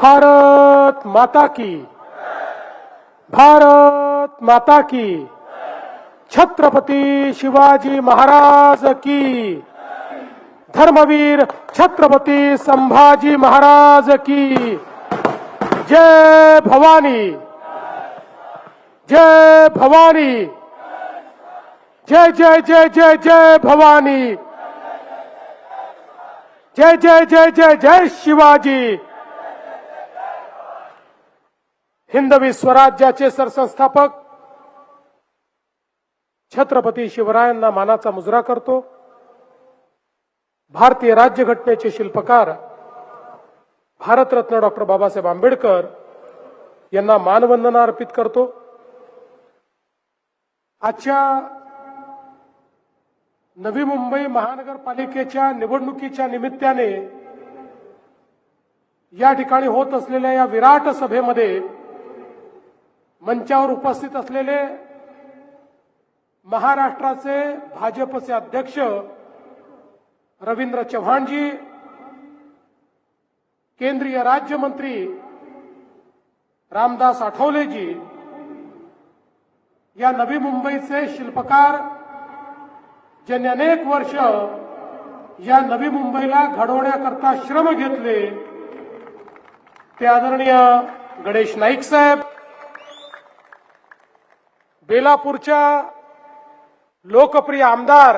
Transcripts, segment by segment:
भारत माता की, भारत माता की, छत्रपती शिवाजी महाराज की, धर्मवीर छत्रपती संभाजी महाराज की, जय भवानी, जय भवानी, जय जय जय जय जय भवानी, जय जय जय जय जय शिवाजी. हिंदवी स्वराज्याचे सरसंस्थापक छत्रपती शिवरायांना मानाचा मुजरा करतो. भारतीय राज्यघटनेचे शिल्पकार भारतरत्न डॉक्टर बाबासाहेब आंबेडकर यांना मानवंदना अर्पित करतो. आजच्या नवी मुंबई महानगरपालिकेच्या निवडणुकीच्या निमित्ताने या ठिकाणी होत असलेल्या या विराट सभेमध्ये मंचावर उपस्थित असलेले महाराष्ट्राचे भाजपचे अध्यक्ष रवींद्र चव्हाणजी, केंद्रीय राज्यमंत्री रामदास आठवलेजी, या नवी मुंबईचे शिल्पकार ज्यांनी अनेक वर्ष या नवी मुंबईला घडवण्याकरता श्रम घेतले, ते आदरणीय गणेश नाईक साहेब, बेलापूरच्या लोकप्रिय आमदार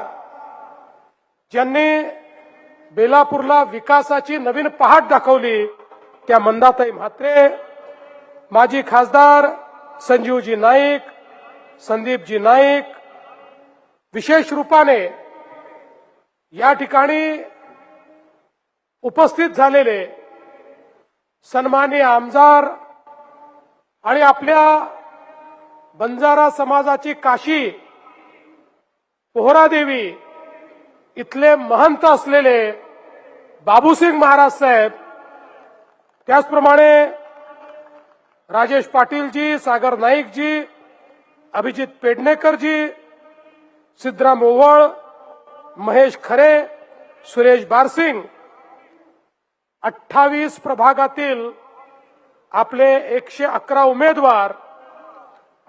ज्यांनी बेलापूरला विकासाची नवीन पहाट दाखवली, त्या मंदाताई म्हात्रे, माजी खासदार संजीवजी नाईक, संदीपजी नाईक, विशेष रूपाने या ठिकाणी उपस्थित झालेले सन्माननीय आमदार आणि आपल्या बंजारा समाजाची काशी पोहरादेवी इथले महंत असलेले बाबूसिंग महाराज साहेब, त्याचप्रमाणे राजेश पाटीलजी, सागर नाईकजी, अभिजित पेडणेकरजी, सिद्धराम ओवळ, महेश खरे, सुरेश बारसिंग, 28 प्रभागातील आपले 111 उमेदवार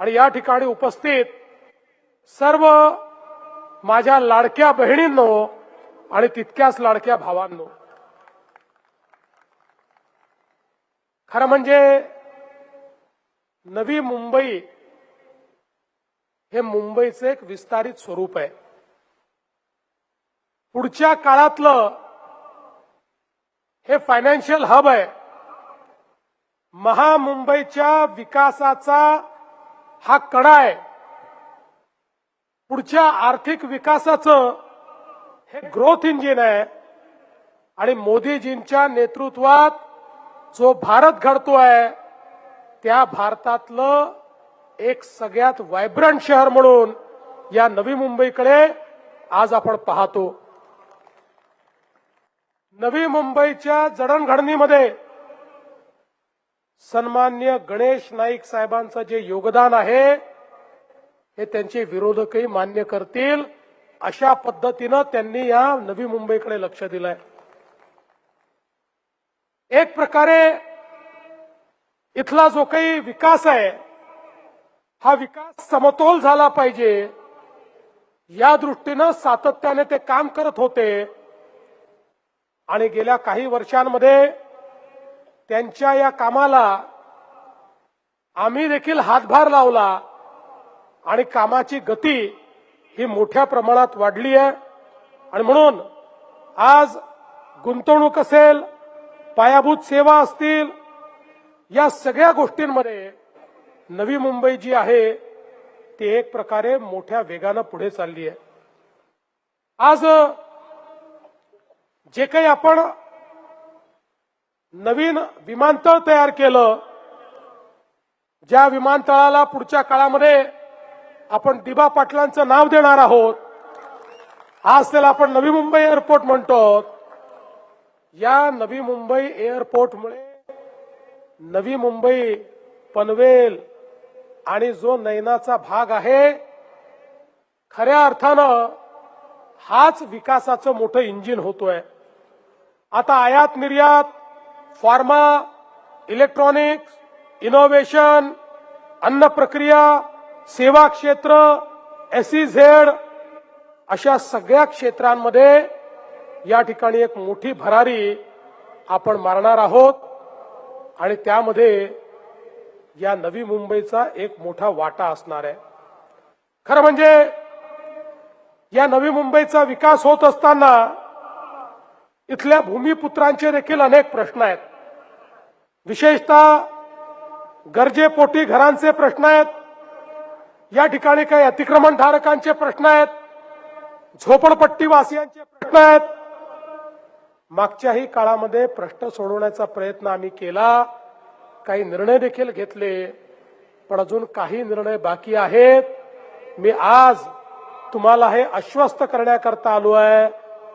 आणि या ठिकाणी उपस्थित सर्व माझ्या लाडक्या बहिणींनो आणि तितक्याच लाडक्या भावांनो, खरं म्हणजे नवी मुंबई हे मुंबईचं एक विस्तारित स्वरूप आहे. पुढच्या काळातलं हे फायनान्शियल हब आहे. महामुंबईच्या विकासाचा हा कणा आहे. पुढच्या आर्थिक विकासाचं हे ग्रोथ इंजिन आहे. आणि मोदीजींच्या नेतृत्वात जो भारत घडतोय, त्या भारतातलं एक सगळ्यात व्हायब्रंट शहर म्हणून या नवी मुंबईकडे आज आपण पाहतो. नवी मुंबईच्या जडणघडणीमध्ये सन्माननीय गणेश नाईक साहेबांचं जे योगदान आहे, हे त्यांचे विरोधकही मान्य करतील. अशा पद्धतीनं त्यांनी या नवी मुंबईकडे लक्ष दिलंय. एक प्रकारे इथला जो काही विकास आहे, हा विकास समतोल झाला पाहिजे या दृष्टीनं सातत्याने ते काम करत होते. आणि गेल्या काही वर्षांमध्ये त्यांच्या या कामाला आम्ही देखील हातभार लावला आणि कामाची गती ही मोठ्या प्रमाणात वाढली आहे. आणि म्हणून आज गुंतवणूक असेल, पायाभूत सेवा असतील, या सगळ्या गोष्टींमध्ये नवी मुंबई जी आहे ती एक प्रकारे मोठ्या वेगानं पुढे चालली आहे. आज जे काही आपण नवीन विमानतळ तयार केलं, ज्या विमानतळाला पुढच्या काळामध्ये आपण दिबा पाटलांचं नाव देणार आहोत, आज त्याला आपण नवी मुंबई एअरपोर्ट म्हणतो. या नवी मुंबई एअरपोर्टमुळे नवी मुंबई, पनवेल आणि जो नैनाचा भाग आहे, खऱ्या अर्थानं हाच विकासाचं मोठं इंजिन होतोय. आता आयात निर्यात, फार्मा, इलेक्ट्रॉनिक्स, इनोव्हेशन, अन्न प्रक्रिया, सेवा क्षेत्र, SEZ अशा सगळ्या क्षेत्रांमध्ये या ठिकाणी एक मोठी भरारी आपण मारणार आहोत आणि त्यामध्ये या नवी मुंबईचा एक मोठा वाटा असणार आहे. खरं म्हणजे या नवी मुंबईचा विकास होत असताना इथल्या भूमिपुत्रांचे देखील अनेक प्रश्न आहेत. विशेषतः गरजेपोटी घरांचे प्रश्न आहेत. या ठिकाणी काही अतिक्रमणधारकांचे प्रश्न आहेत. झोपडपट्टी वासियांचे प्रश्न आहेत. मागच्याही काळामध्ये प्रश्न सोडवण्याचा प्रयत्न आम्ही केला. काही निर्णय देखील घेतले, पण अजून काही निर्णय बाकी आहेत. मी आज तुम्हाला हे आश्वस्त करण्याकरता आलो आहे.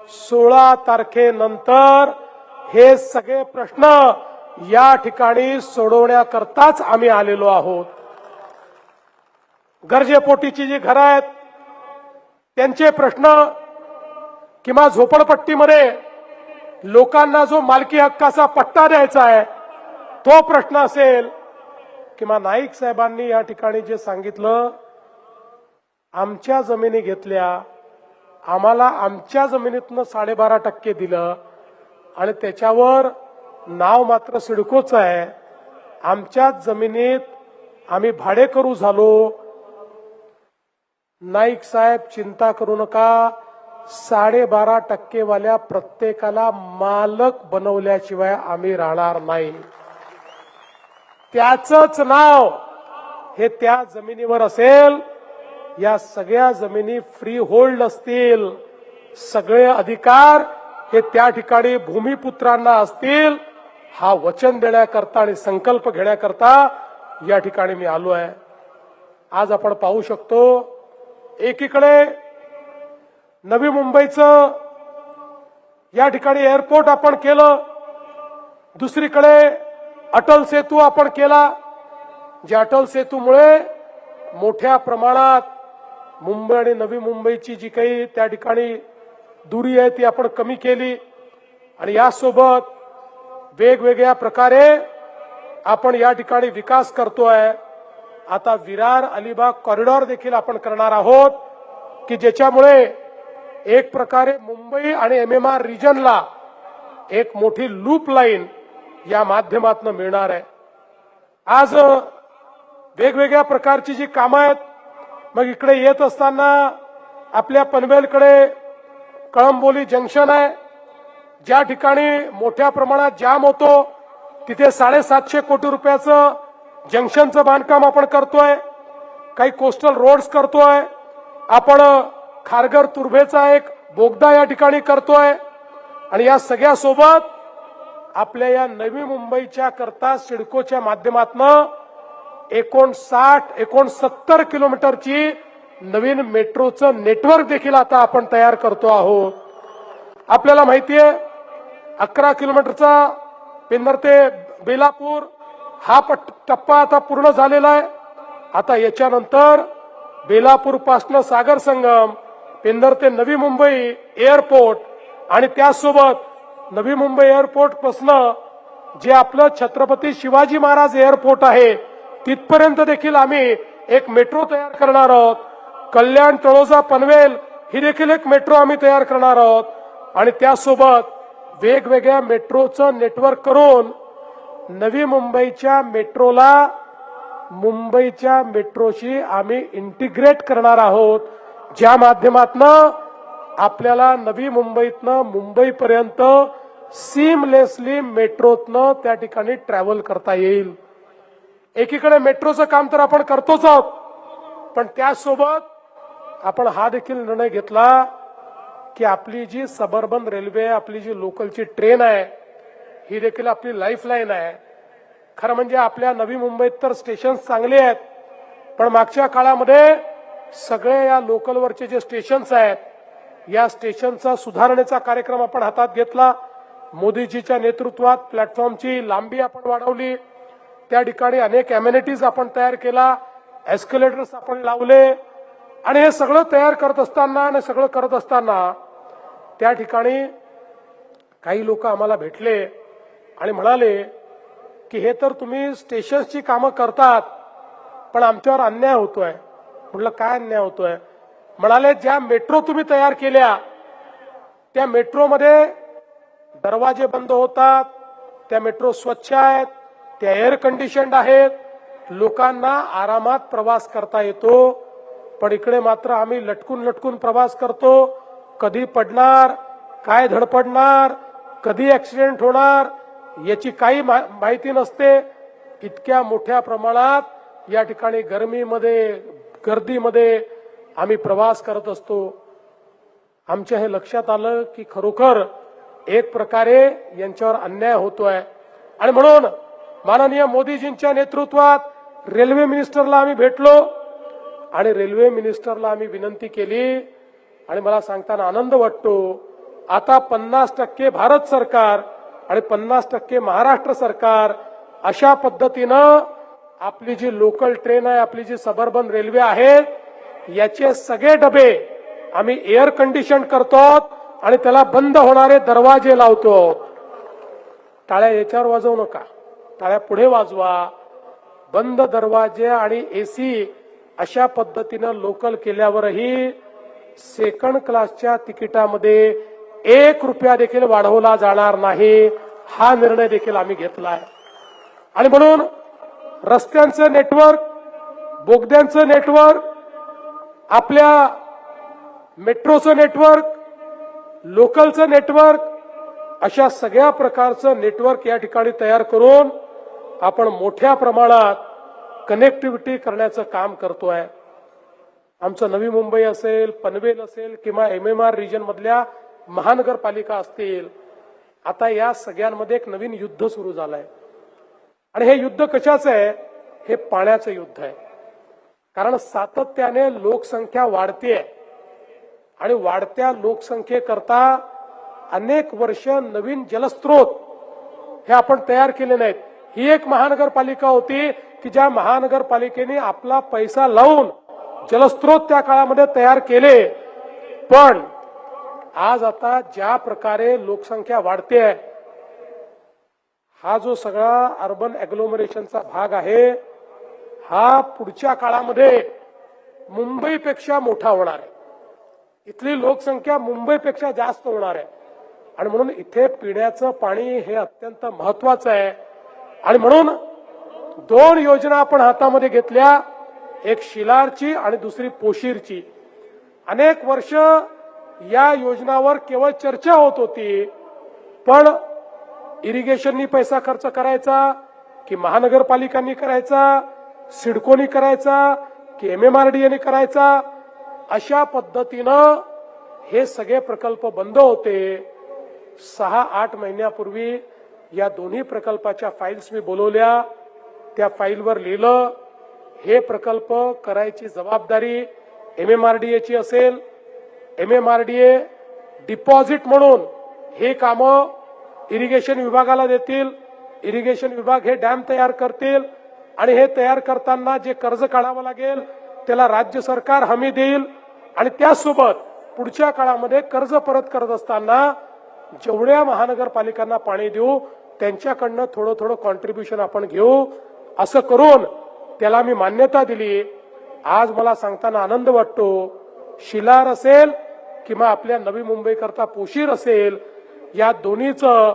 16 तारखेनंतर हे सगळे प्रश्न या ठिकाणी सोडवण्याकरताच आम्ही आलेलो आहोत. गरजेपोटीची जी घरं आहेत त्यांचे प्रश्न किंवा झोपडपट्टीमध्ये लोकांना जो मालकी हक्काचा पट्टा द्यायचा आहे तो प्रश्न असेल, किंवा नाईक साहेबांनी या ठिकाणी जे सांगितलं, आमच्या जमिनी घेतल्या, आम्हाला आमच्या जमिनीतनं 12.5% दिलं आणि त्याच्यावर नाव मात्र सिडकोचं आहे. आमच्याच जमिनीत आम्ही भाडेकरू झालो. नाईक साहेब चिंता करू नका, 12.5% वाल्या प्रत्येकाला मालक बनवल्याशिवाय आम्ही राहणार नाही. त्याचंच नाव हे त्या जमिनीवर असेल. या सगळ्या जमिनी फ्री होल्ड असतील. सगळे अधिकार हे त्या ठिकाणी भूमिपुत्रांना असतील. हा वचन देण्याकरता आणि संकल्प घेण्याकरता या ठिकाणी मी आलो आहे. आज आपण पाहू शकतो, एकीकडे नवी मुंबईचं या ठिकाणी एअरपोर्ट आपण केलं, दुसरीकडे अटल सेतू आपण केला. ज्या अटल सेतूमुळे मोठ्या प्रमाणात मुंबई आणि नवी मुंबईची जी काही त्या ठिकाणी दुरी आहे ती आपण कमी केली आणि यासोबत वेगवेगळ्या प्रकारे आपण या ठिकाणी विकास करतोय. आता विरार अलिबाग कॉरिडॉर देखील आपण करणार आहोत की ज्याच्यामुळे एक प्रकारे मुंबई आणि MMR रिजनला एक मोठी लूप लाईन या माध्यमातून मिळणार आहे. आज वेगवेगळ्या प्रकारची जी कामं आहेत, मग इकडे येत असताना आपल्या पनवेलकडे कळंबोली जंक्शन आहे, ज्या ठिकाणी मोठ्या प्रमाणात जाम होतो, तिथे 750 कोटी रुपयाचं जंक्शनचं बांधकाम आपण करतोय. काही कोस्टल रोड्स करतोय आपण. खारघर तुर्भेचा एक बोगदा या ठिकाणी करतोय आणि या सगळ्या सोबत आपल्या या नवी मुंबईच्या करता सिडकोच्या माध्यमातून 59-69 किलोमीटरची नवीन मेट्रोचं नेटवर्क देखील आता आपण तयार करतो आहोत. आपल्याला माहितीये 11 किलोमीटरचा पेन्नर ते बेलापूर हा टप्पा आता पूर्ण झालेला आहे. आता याच्यानंतर बेलापूर पासून सागर संगम, पेन्नर ते नवी मुंबई एअरपोर्ट आणि त्यासोबत नवी मुंबई एअरपोर्ट पासून जे आपलं छत्रपती शिवाजी महाराज एअरपोर्ट आहे तिथपर्यंत देखील आम्ही एक मेट्रो तयार करणार आहोत. कल्याण, तळोजा, पनवेल ही देखील एक मेट्रो आम्ही तयार करणार आहोत आणि त्यासोबत वेगवेगळ्या मेट्रोचं नेटवर्क करून नवी मुंबईच्या मेट्रोला मुंबईच्या मेट्रोशी आम्ही इंटिग्रेट करणार आहोत, ज्या माध्यमातून आपल्याला नवी मुंबईतनं मुंबईपर्यंत सीमलेसली मेट्रोतनं त्या ठिकाणी ट्रॅव्हल करता येईल. एकीकडे मेट्रोचं काम तर आपण करतोच आहोत, पण त्यासोबत आपण हा देखील निर्णय घेतला की आपली जी सबअर्बन रेल्वे, आपली जी लोकलची ट्रेन आहे ही देखील आपली लाईफलाईन आहे. खरं म्हणजे आपल्या नवी मुंबईत तर स्टेशन्स चांगले आहेत, पण मागच्या काळामध्ये सगळे या लोकलवरचे जे स्टेशन्स आहेत या स्टेशनचा सुधारणेचा कार्यक्रम आपण हातात घेतला. मोदीजीच्या नेतृत्वात प्लॅटफॉर्मची लांबी आपण वाढवली, त्या ठिकाणी अनेक अमेनिटीज आपण तयार केला, एस्केलेटर्स आपण लावले आणि हे सगळं तयार करत असताना त्या ठिकाणी काही लोक आम्हाला भेटले आणि म्हणाले की हे तर तुम्ही स्टेशन्सची कामं करतात पण आमच्यावर अन्याय होतोय. म्हटलं काय अन्याय होतोय? म्हणाले ज्या मेट्रो तुम्ही तयार केल्या त्या मेट्रोमध्ये दरवाजे बंद होतात, त्या मेट्रो स्वच्छ आहेत, त्या एअर कंडिशन्ड आहेत, लोकांना आरामात प्रवास करता येतो. पण इकडे मात्र आम्ही लटकून लटकून प्रवास करतो. कधी पडणार, काय धडपडणार, कधी ऍक्सिडेंट होणार याची काही माहिती नसते. इतक्या मोठ्या प्रमाणात या ठिकाणी गर्मीमध्ये गर्दीमध्ये आम्ही प्रवास करत असतो. आमच्या हे लक्षात आलं की खरोखर एक प्रकारे यांच्यावर अन्याय होतोय आणि म्हणून माननीय मोदीजींच्या नेतृत्वात रेल्वे मिनिस्टरला आम्ही भेटलो आणि रेल्वे मिनिस्टरला आम्ही विनंती केली आणि मला सांगताना आनंद वाटतो आता 50% भारत सरकार आणि 50% महाराष्ट्र सरकार अशा पद्धतीनं आपली जी लोकल ट्रेन आहे, आपली जी सबर्बन रेल्वे आहे याचे सगळे डबे आम्ही एअर कंडिशन करतो आणि त्याला बंद होणारे दरवाजे लावतो. टाळ्या याच्यावर वाजवू नका, टाळ्या पुढे वाजवा. बंद दरवाजे आणि एसी अशा पद्धतीनं लोकल केल्यावरही सेकंड क्लासच्या तिकिटामध्ये 1 रुपया देखील वाढवला जाणार नाही. हा निर्णय देखील आम्ही घेतलाय. आणि म्हणून रस्त्यांचं नेटवर्क, बोगद्यांचं नेटवर्क, आपल्या मेट्रोचं नेटवर्क, लोकलचं नेटवर्क, अशा सगळ्या प्रकारचं नेटवर्क या ठिकाणी तयार करून आपण मोठ्या प्रमाणात कनेक्टिव्हिटी करण्याचं काम करतोय. आमचं नवी मुंबई असेल, पनवेल असेल किंवा MMR रिजन मधल्या महानगरपालिका असतील, आता या सगळ्यांमध्ये एक नवीन युद्ध सुरू झालंय. आणि हे युद्ध कशाचं आहे? हे पाण्याचं युद्ध आहे. कारण सातत्याने लोकसंख्या वाढतेय आणि वाढत्या लोकसंख्येकरता अनेक वर्ष नवीन जलस्रोत हे आपण तयार केले नाहीत. ही एक महानगरपालिका होती की ज्या महानगरपालिकेने आपला पैसा लावून जलस्रोत त्या काळामध्ये तयार केले. पण आज आता ज्या प्रकारे लोकसंख्या वाढते, हा जो सगळा अर्बन ॲग्लोमरेशनचा भाग आहे हा पुढच्या काळामध्ये मुंबईपेक्षा मोठा होणार आहे. इथली लोकसंख्या मुंबईपेक्षा जास्त होणार आहे आणि म्हणून इथे पिण्याचं पाणी हे अत्यंत महत्वाचं आहे. आणि म्हणून 2 योजना आपण हातामध्ये घेतल्या, एक शिलारची आणि दुसरी पोशीरची. अनेक वर्ष या योजनावर केवळ चर्चा होत होती, पण इरिगेशननी पैसा खर्च करायचा की महानगरपालिकांनी करायचा, सिडकोनी करायचा की MMRDA करायचा, अशा पद्धतीनं हे सगळे प्रकल्प बंद होते. 6-8 महिन्यापूर्वी या दोन्ही प्रकल्पाच्या फाईल्स मी बोलवल्या. त्या फाईलवर लिहिलं हे प्रकल्प करायची जबाबदारी MMRDAची असेल. MMRDA डिपॉझिट म्हणून हे कामं इरिगेशन विभागाला देतील. इरिगेशन विभाग हे डॅम तयार करतील आणि हे तयार करताना जे कर्ज काढावं लागेल त्याला राज्य सरकार हमी देईल. आणि त्यासोबत पुढच्या काळामध्ये कर्ज परत करत असताना जेवढ्या महानगरपालिकांना पाणी देऊ त्यांच्याकडनं थोडं थोडं कॉन्ट्रीब्युशन आपण घेऊ. असं करून त्याला मी मान्यता दिली. आज मला सांगताना आनंद वाटतो, शिलार असेल किंवा आपल्या नवी मुंबई करता पोशीर असेल, या दोन्हीचं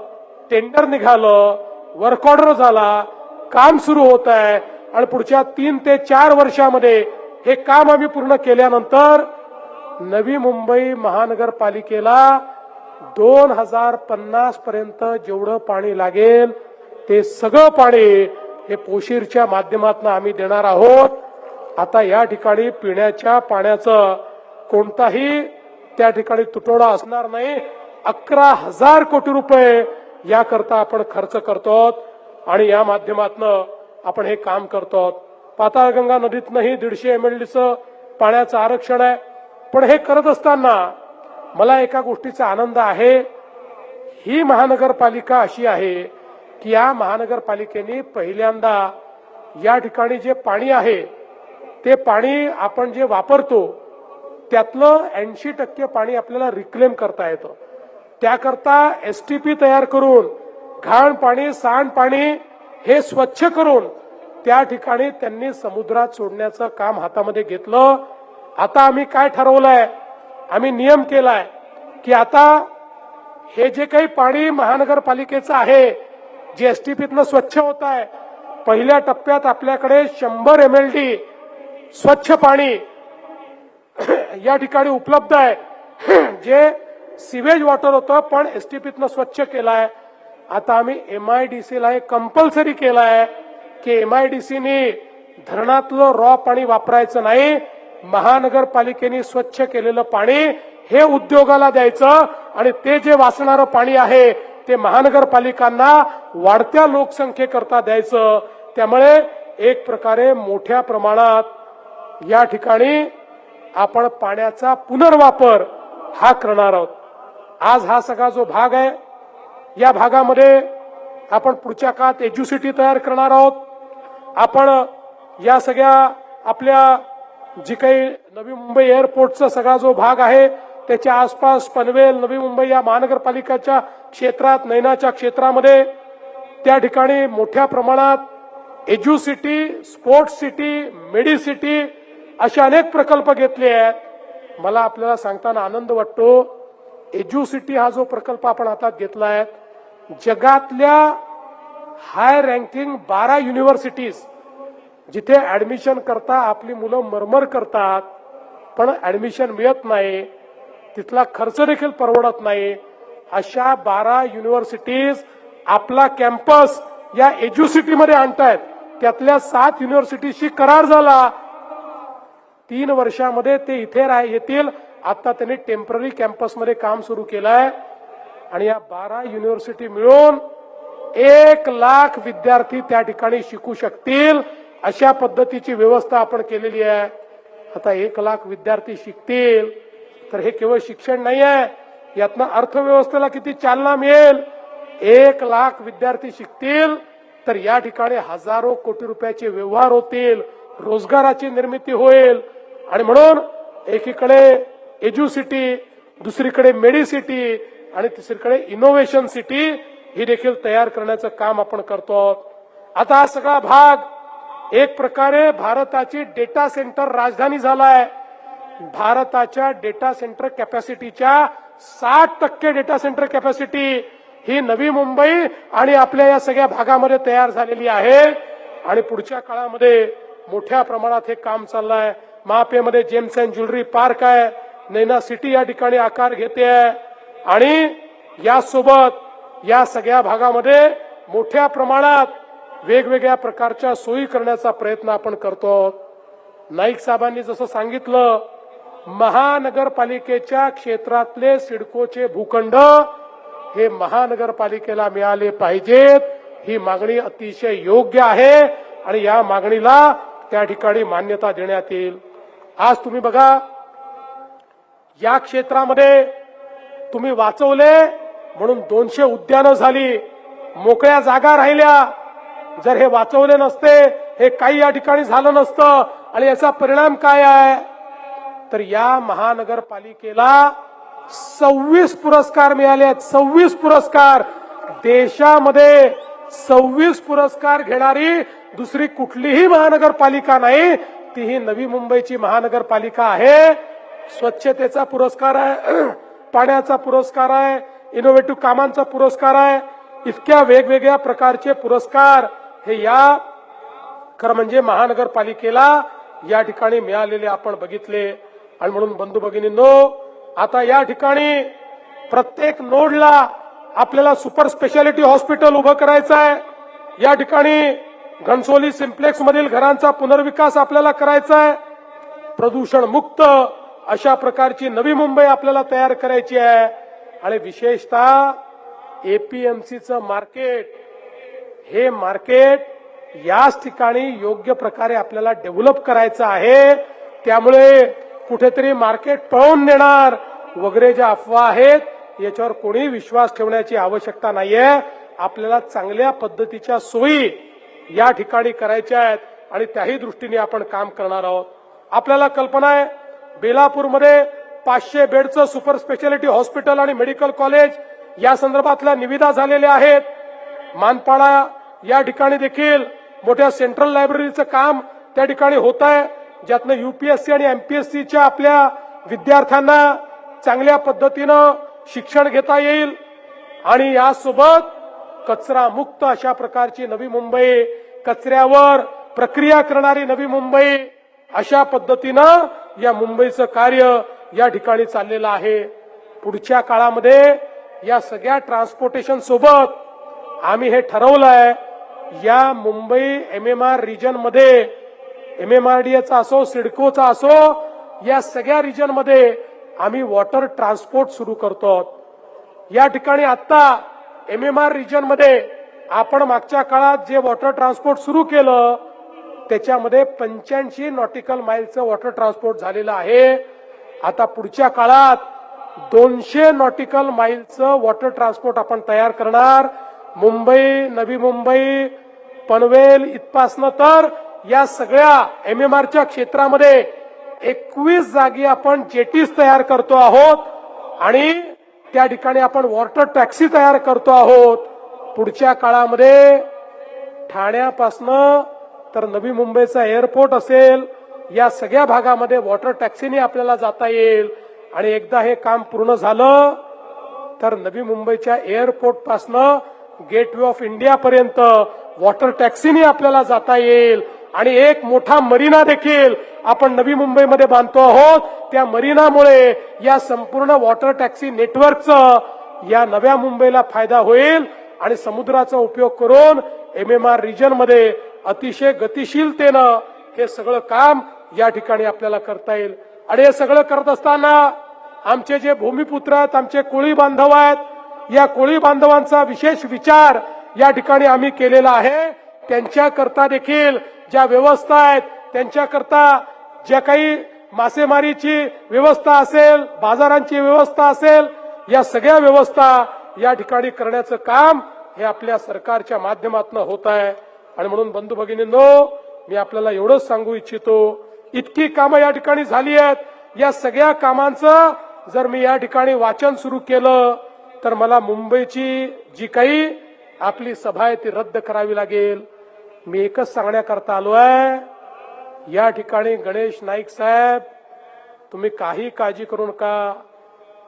टेंडर निघालं, वर्क ऑर्डर झाला, काम सुरू होत आहे आणि पुढच्या 3 ते 4 वर्षामध्ये हे काम आम्ही पूर्ण केल्यानंतर नवी मुंबई महानगरपालिकेला 2050 पर्यंत जेवढं पाणी लागेल ते सगळं पाणी हे पोशीरच्या माध्यमातून आम्ही देणार आहोत. आता या ठिकाणी पिण्याच्या पाण्याचं कोणताही त्या ठिकाणी तुटवडा असणार नाही. 11,000 कोटी रुपये याकरता आपण खर्च करतो आणि या माध्यमातून आपण हे काम करतो. पाताळगंगा नदीतनंही 150 MLDचं पाण्याचं आरक्षण आहे. पण हे करत असताना मला एका गोष्टीचा आनंद आहे, ही महानगरपालिका अशी आहे की या महानगरपालिकेने पहिल्यांदा या ठिकाणी जे पाणी आहे ते पाणी आपण जे वापरतो त्यातलं 80% पाणी आपल्याला रिक्लेम करता येतं. त्याकरता STP तयार करून घाण पाणी, सांड पाणी हे स्वच्छ करून त्या ठिकाणी त्यांनी समुद्रात सोडण्याचं काम हातामध्ये घेतलं. आता आम्ही काय ठरवलंय, आम्ही नियम केलाय की आता हे जे काही पाणी महानगरपालिकेचं आहे जे एसटीपीतनं स्वच्छ होत आहे, पहिल्या टप्प्यात आपल्याकडे 100 MLD स्वच्छ पाणी या ठिकाणी उपलब्ध आहे, जे सिवेज वॉटर होतं पण एसटीपीतनं स्वच्छ केलाय. आता आम्ही MIDC ला कंपल्सरी केलाय की MIDCने धरणातलं रॉ पाणी वापरायचं नाही, महानगरपालिकेने स्वच्छ केलेलं पाणी हे उद्योगाला द्यायचं आणि ते जे वाचणारं पाणी आहे ते महानगरपालिकांना वाढत्या लोकसंख्येकरता द्यायचं. त्यामुळे एक प्रकारे मोठ्या प्रमाणात या ठिकाणी आपण पाण्याचा पुनर्वापर हा करणार आहोत. आज हा सगळा जो भाग आहे, या भागामध्ये आपण पुढच्या काळात एज्युसिटी तयार करणार आहोत. आपण या सगळ्या आपल्या जी काही नवी मुंबई एअरपोर्टचा सगळा जो भाग आहे त्याच्या आसपास पनवेल, नवी मुंबई या महानगरपालिकेच्या क्षेत्रात, नैनाच्या क्षेत्रामध्ये त्या ठिकाणी मोठ्या प्रमाणात एज्युसिटी, स्पोर्ट्स सिटी, मेडिसिटी असे अनेक प्रकल्प घेतले आहेत. मला आपल्याला सांगताना आनंद वाटतो, एज्युसिटी हा जो प्रकल्प आपण हातात घेतला आहे, जगातल्या हाय रँकिंग 12 युनिव्हर्सिटीज जिथे ऍडमिशन करता आपली मुलं मरमर करतात पण ऍडमिशन मिळत नाही, तिथला खर्च देखील परवडत नाही, अशा 12 युनिव्हर्सिटीज आपला कॅम्पस या एज्युसिटी मध्ये आणतायत. त्यातल्या 7 युनिव्हर्सिटीशी करार झाला. 3 वर्षामध्ये ते इथे येतील. आता त्यांनी टेम्पररी कॅम्पसमध्ये काम सुरू केलंय आणि या 12 युनिव्हर्सिटी मिळून 1 लाख विद्यार्थी त्या ठिकाणी शिकू शकतील, अशा पद्धतीची व्यवस्था आपण केलेली आहे. आता 1 लाख विद्यार्थी शिकतील तर हे केवळ शिक्षण नाही आहे, यातनं अर्थव्यवस्थेला किती चालना मिळेल. 1 लाख विद्यार्थी शिकतील तर या ठिकाणी हजारो कोटी रुपयाचे व्यवहार होतील, रोजगाराची निर्मिती होईल. आणि म्हणून एकीकडे एज्युसिटी, दुसरीकडे मेडिसिटी आणि तिसरीकडे इनोव्हेशन सिटी ही देखील तयार करण्याचं काम आपण करतो. आता हा सगळा भाग एक प्रकारे भारताची डेटा सेंटर राजधानी झालाय. भारताच्या डेटा सेंटर कॅपॅसिटीच्या 60% डेटा सेंटर कॅपॅसिटी ही नवी मुंबई आणि आपल्या या सगळ्या भागामध्ये तयार झालेली आहे आणि पुढच्या काळामध्ये मोठ्या प्रमाणात हे काम चाललंय. महापेमध्ये जेम्स अँड ज्वेलरी पार्क आहे, नैना सिटी या ठिकाणी आकार घेते आहे आणि यासोबत या सगळ्या भागामध्ये मोठ्या प्रमाणात वेगवेगळ्या प्रकारच्या सोयी करण्याचा प्रयत्न आपण करतो. नाईक साहेबांनी जसं सांगितलं, महानगरपालिकेच्या क्षेत्रातले सिडकोचे भूखंड हे महानगरपालिकेला मिळाले पाहिजेत, ही मागणी अतिशय योग्य आहे आणि या मागणीला त्या ठिकाणी मान्यता देण्यात येईल. आज तुम्ही बघा, या क्षेत्रामध्ये तुम्ही वाचवले म्हणून 200 उद्यानं झाली, मोकळ्या जागा राहिल्या. जर हे वाचवले नसते, हे काही या ठिकाणी झालं नसतं. आणि याचा परिणाम काय आहे तर या महानगरपालिकेला 26 पुरस्कार मिळाले आहेत. 26 पुरस्कार. देशामध्ये 26 पुरस्कार घेणारी दुसरी कुठलीही महानगरपालिका नाही, तीही नवी मुंबईची महानगरपालिका आहे. स्वच्छतेचा पुरस्कार आहे, पाण्याचा पुरस्कार आहे, इनोव्हेटिव्ह कामांचा पुरस्कार आहे. इतक्या वेगवेगळ्या प्रकारचे पुरस्कार हे या खरं म्हणजे महानगरपालिकेला या ठिकाणी मिळालेले आपण बघितले. आणि म्हणून बंधू भगिनींनो, आता या ठिकाणी प्रत्येक नोडला आपल्याला सुपर स्पेशालिटी हॉस्पिटल उभं करायचं आहे. या ठिकाणी घनसोली सिम्प्लेक्स मधील घरांचा पुनर्विकास आपल्याला करायचा आहे. प्रदूषण मुक्त अशा प्रकारची नवी मुंबई आपल्याला तयार करायची आहे. आणि विशेषतः एपीएमसीचं मार्केट, हे मार्केट याच ठिकाणी योग्य प्रकारे आपल्याला डेव्हलप करायचं आहे. त्यामुळे कुठेतरी मार्केट पळवून नेणार वगैरे ज्या अफवा आहेत याच्यावर कोणी विश्वास ठेवण्याची आवश्यकता नाहीये. आपल्याला चांगल्या पद्धतीच्या सोयी या ठिकाणी करायच्या आहेत आणि त्याही दृष्टीने आपण काम करणार आहोत. आपल्याला कल्पना आहे, बेलापूरमध्ये 500 बेडचं सुपर स्पेशालिटी हॉस्पिटल आणि मेडिकल कॉलेज या संदर्भातल्या निविदा झालेल्या आहेत. मानपाडा या ठिकाणी देखील मोठ्या सेंट्रल लायब्ररीचं काम त्या ठिकाणी होत आहे, ज्यातनं UPSC आणि MPSCच्या आपल्या विद्यार्थ्यांना चांगल्या पद्धतीनं शिक्षण घेता येईल आणि यासोबत कचरा मुक्त अशा प्रकारची नवी मुंबई, कचऱ्यावर प्रक्रिया करणारी नवी मुंबई, अशा पद्धतीनं या मुंबईचं कार्य या ठिकाणी चाललेलं आहे. पुढच्या काळामध्ये या सगळ्या ट्रान्सपोर्टेशन सोबत आम्ही हे ठरवलंय, या मुंबई MMR रिजन मध्ये, MMRDAचा असो, सिडकोचा असो, या सगळ्या रिजन मध्ये आम्ही वॉटर ट्रान्सपोर्ट सुरू करतो. या ठिकाणी आता MMR रिजन मध्ये आपण मागच्या काळात जे वॉटर ट्रान्सपोर्ट सुरू केलं त्याच्यामध्ये 85 नॉटिकल माईलचं वॉटर ट्रान्सपोर्ट झालेलं आहे. आता पुढच्या काळात 200 नॉटिकल माईलचं वॉटर ट्रान्सपोर्ट आपण तयार करणार. मुंबई, नवी मुंबई, पनवेल इथपासनं तर या सगळ्या MMRच्या क्षेत्रामध्ये 21 जागी आपण जेटीज तयार करतो आहोत आणि त्या ठिकाणी आपण वॉटर टॅक्सी तयार करतो आहोत. पुढच्या काळामध्ये ठाण्यापासनं तर नवी मुंबईचा एअरपोर्ट असेल, या सगळ्या भागामध्ये वॉटर टॅक्सीने आपल्याला जाता येईल आणि एकदा हे काम पूर्ण झालं तर नवी मुंबईच्या एअरपोर्ट पासनं गेटवे ऑफ इंडिया पर्यंत वॉटर टॅक्सीने आपल्याला जाता येईल आणि एक मोठा मरीना देखील आपण नवी मुंबईमध्ये बांधतो आहोत. त्या मरीनामुळे या संपूर्ण वॉटर टॅक्सी नेटवर्कचं या नव्या मुंबईला फायदा होईल आणि समुद्राचा उपयोग करून MMR रिजन मध्ये अतिशय गतिशीलतेनं हे सगळं काम या ठिकाणी आपल्याला करता येईल. आणि हे सगळं करत असताना आमचे जे भूमिपुत्र आहेत, आमचे कोळी बांधव आहेत, या कोळी बांधवांचा विशेष विचार या ठिकाणी आम्ही केलेला आहे. त्यांच्याकरता देखील ज्या व्यवस्था आहेत, त्यांच्याकरता ज्या काही मासेमारीची व्यवस्था असेल, बाजारांची व्यवस्था असेल, या सगळ्या व्यवस्था या ठिकाणी करण्याचं काम हे आपल्या सरकारच्या माध्यमातून होत आहे. आणि म्हणून बंधू भगिनींनो, मी आपल्याला एवढंच सांगू इच्छितो, इतकी कामं या ठिकाणी झाली आहेत. या सगळ्या कामांचं जर मी या ठिकाणी वाचन सुरू केलं तर मला मुंबईची जी काही आपली सभा आहे ती रद्द करावी लागेल. मी एकच सांगण्याकरता आलो आहे, या ठिकाणी गणेश नाईक साहेब, तुम्ही काही काळजी करू नका.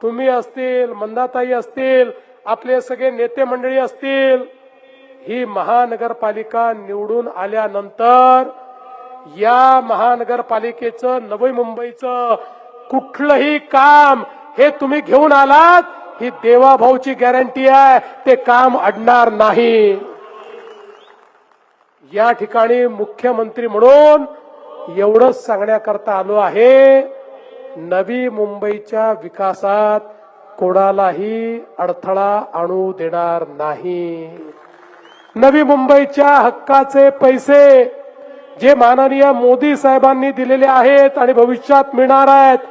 तुम्ही असतील, मंदाताई असतील, आपले सगळे नेते मंडळी असतील, ही महानगरपालिका निवडून आल्यानंतर या महानगरपालिकेचं, नवी मुंबईचं कुठलंही काम हे तुम्ही घेऊन आलात, ही देवाभाऊची गॅरंटी आहे, ते काम अडणार नाही. या ठिकाणी मुख्यमंत्री म्हणून एवढंच सांगण्याकरता आलो आहे, नवी मुंबईच्या विकासात कोणालाही अडथळा आणू देणार नाही. नवी मुंबईच्या हक्काचे पैसे जे माननीय मोदी साहेबांनी दिलेले आहेत आणि भविष्यात मिळणार आहेत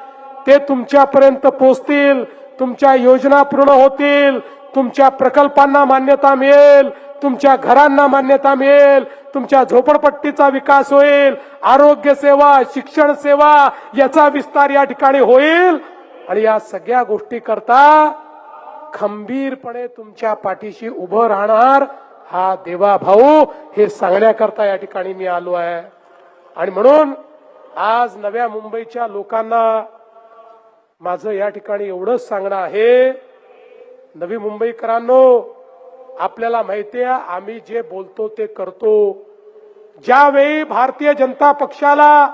ते तुमच्यापर्यंत पोहोचतील, तुमच्या योजना पूर्ण होतील, तुमच्या प्रकल्पांना मान्यता मिळेल, तुमच्या घरांना मान्यता मिळेल, तुमच्या झोपडपट्टीचा विकास होईल, आरोग्य सेवा, शिक्षण सेवा याचा विस्तार या ठिकाणी होईल. आणि या सगळ्या गोष्टी करता खंबीरपणे तुमच्या पाठीशी उभं राहणार हा देवा भाऊ, हे सांगण्याकरता या ठिकाणी मी आलो आहे. आणि म्हणून आज नव्या मुंबईच्या लोकांना माझं या ठिकाणी एवढंच सांगणं आहे, नवी मुंबईकरांनो, आपल्याला माहिती आहे आम्ही जे बोलतो ते करतो. ज्यावेळी भारतीय जनता पक्षाला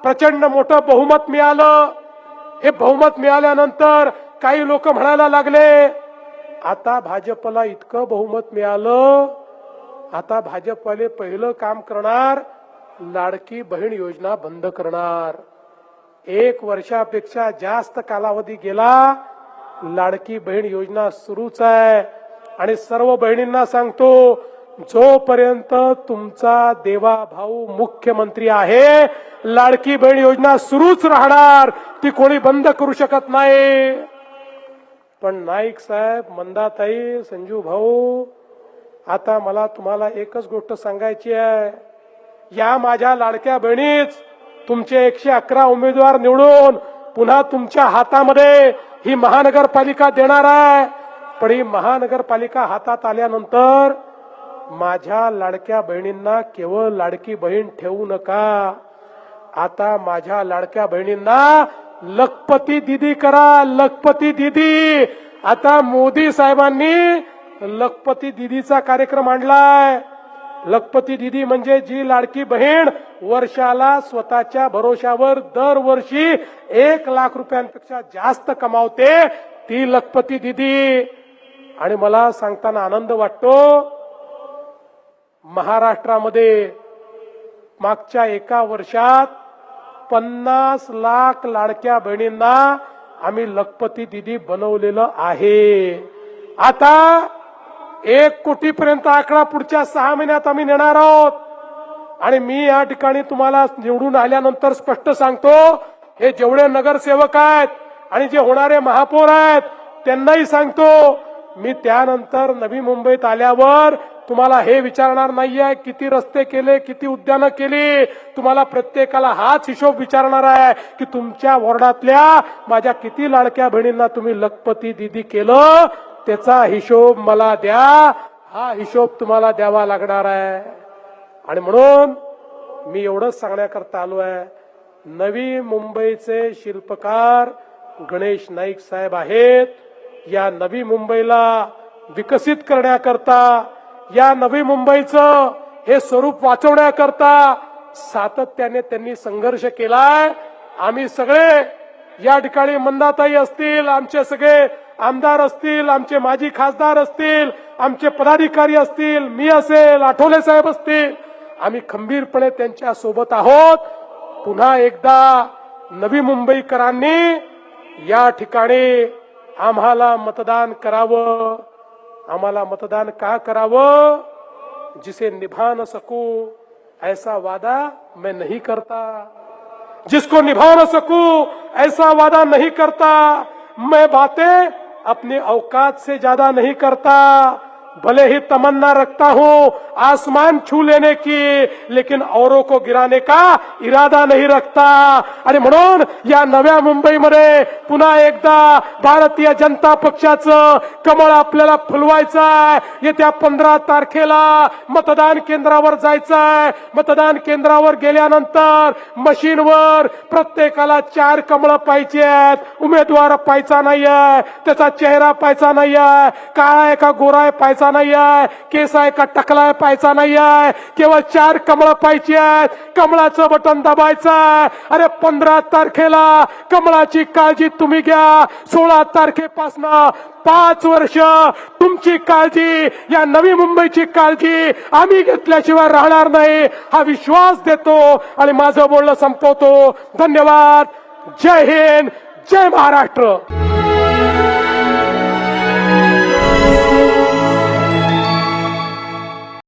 प्रचंड मोठं बहुमत मिळालं, हे बहुमत मिळाल्यानंतर काही लोक म्हणायला लागले, आता भाजपला इतकं बहुमत मिळालं, आता भाजपवाले पहिलं काम करणार, लाडकी बहीण योजना बंद करणार. 1 वर्षापेक्षा जास्त कालावधी गेला, लाडकी बहीण योजना सुरूच आहे. आणि सर्व बहिणींना सांगतो, जोपर्यंत तुमचा देवा भाऊ मुख्यमंत्री आहे, लाडकी बहीण योजना सुरूच राहणार, ती कोणी बंद करू शकत नाही. पण नाईक साहेब, मंदाताई, संजू भाऊ, आता मला तुम्हाला एकच गोष्ट सांगायची आहे, या माझ्या लाडक्या बहिणीच तुमचे 111 उमेदवार निवडून पुन्हा तुमच्या हातामध्ये ही महानगरपालिका देणार आहे. पण ही महानगरपालिका हातात आल्यानंतर माझ्या लाडक्या बहिणींना केवळ लाडकी बहीण ठेवू नका, आता माझ्या लाडक्या बहिणींना लखपती दीदी करा, लखपती दीदी. आता मोदी साहेबांनी लखपती दीदीचा कार्यक्रम आणलाय. लखपती दीदी म्हणजे जी लाडकी बहीण वर्षाला स्वतःच्या भरोशावर दरवर्षी 1,00,000 रुपयांपेक्षा जास्त कमावते, ती लखपती दीदी. आणि मला सांगताना आनंद वाटतो, महाराष्ट्रामध्ये मागच्या एका वर्षात 50 लाख लाडक्या बहिणींना आम्ही लखपती दीदी बनवलेलं आहे. आता 1 कोटीपर्यंत आकडा पुढच्या 6 महिन्यात आम्ही नेणार आहोत. आणि मी या ठिकाणी तुम्हाला निवडून आल्यानंतर स्पष्ट सांगतो, हे जेवढे नगरसेवक आहेत आणि जे होणारे महापौर आहेत त्यांनाही सांगतो, मी त्यानंतर नवी मुंबईत आल्यावर तुम्हाला हे विचारणार नाहीये किती रस्ते केले, किती उद्यानं केली. तुम्हाला प्रत्येकाला हाच हिशोब विचारणार आहे की तुमच्या वॉर्डातल्या माझ्या किती लाडक्या बहिणींना तुम्ही लखपती दीदी केलं, त्याचा हिशोब मला द्या. हा हिशोब तुम्हाला द्यावा लागणार आहे. आणि म्हणून मी एवढंच सांगण्याकरता आलो आहे, नवी मुंबईचे शिल्पकार गणेश नाईक साहेब आहेत. या नवी मुंबईला विकसित करण्याकरता, या नवी मुंबईचं हे स्वरूप वाचवण्याकरता सातत्याने त्यांनी संघर्ष केलाय. आम्ही सगळे या ठिकाणी मंदाताई असतील, आमचे सगळे आमदार असतील, आमचे माजी खासदार असतील, आमचे पदाधिकारी असतील, मी असेल, आठवले साहेब असतील, आम्ही खंबीरपणे त्यांच्या सोबत आहोत. पुन्हा एकदा नवी मुंबईकरांनी या ठिकाणी आम्हाला मतदान करावं. आम्हाला मतदान का करावं? जिसे निभा न सकूं ऐसा वादा मैं नहीं करता, जिसको निभा न सकूं ऐसा वादा नहीं करता, मैं बातें अपनी औकात से ज्यादा नहीं करता, भले ही तमन्ना रखता हूं आसमान छू लेने की, लेकिन औरों को गिराने का इरादा नहीं रखता. आणि म्हणून या नव्या मुंबईमध्ये पुन्हा एकदा भारतीय जनता पक्षाचं कमळ आपल्याला फुलवायचं आहे. येत्या 15 तारखेला मतदान केंद्रावर जायचंय. मतदान केंद्रावर गेल्यानंतर मशीनवर प्रत्येकाला 4 कमळ पाहिजे आहेत. उमेदवार पाहायचा नाहीये, त्याचा चेहरा पाहायचा नाहीये, काळा आहे का गोरा आहे पाहायचा नाहीये, केस आहे का टकला आहे पाहायचा नाहीये, केवळ 4 कमळ पाहिजे आहेत. कमळाचं बटन दाबायचं. अरे 15 तारखेला कमळाची काळजी तुम्ही घ्या. 16 तारखेपासून 5 वर्ष तुमची काळजी, या नवी मुंबईची काळजी आम्ही घेतल्याशिवाय राहणार नाही, हा विश्वास देतो आणि माझं बोलणं संपवतो. धन्यवाद. जय हिंद, जय महाराष्ट्र.